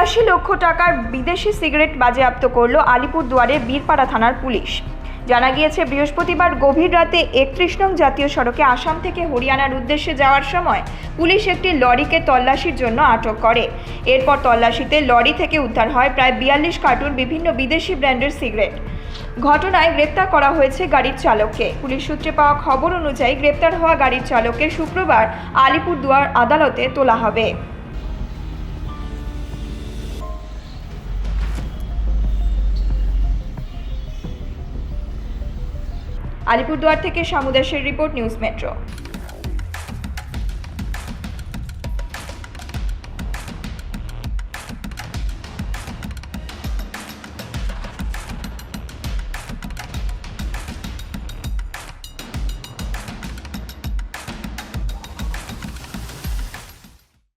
৮৩ লক্ষ টাকার বিদেশি সিগারেট বাজেয়াপ্ত করল আলিপুরদুয়ারের বীরপাড়া থানার পুলিশ। জানা গিয়েছে, বৃহস্পতিবার গভীর রাতে ৩১ নং জাতীয় সড়কে আসাম থেকে হরিয়ানার উদ্দেশ্যে যাওয়ার সময় পুলিশ একটি লরিকে তল্লাশির জন্য আটক করে। এরপর তল্লাশিতে লরি থেকে উদ্ধার হয় প্রায় ৪২ কার্টুন বিভিন্ন বিদেশি ব্র্যান্ডের সিগারেট। ঘটনায় গ্রেপ্তার করা হয়েছে গাড়ির চালককে। পুলিশ সূত্রে পাওয়া খবর অনুযায়ী গ্রেপ্তার হওয়া গাড়ির চালককে শুক্রবার আলিপুরদুয়ার আদালতে তোলা হবে। আলিপুরদুয়ার থেকে সামুদাসের রিপোর্ট, নিউজ মেট্রো।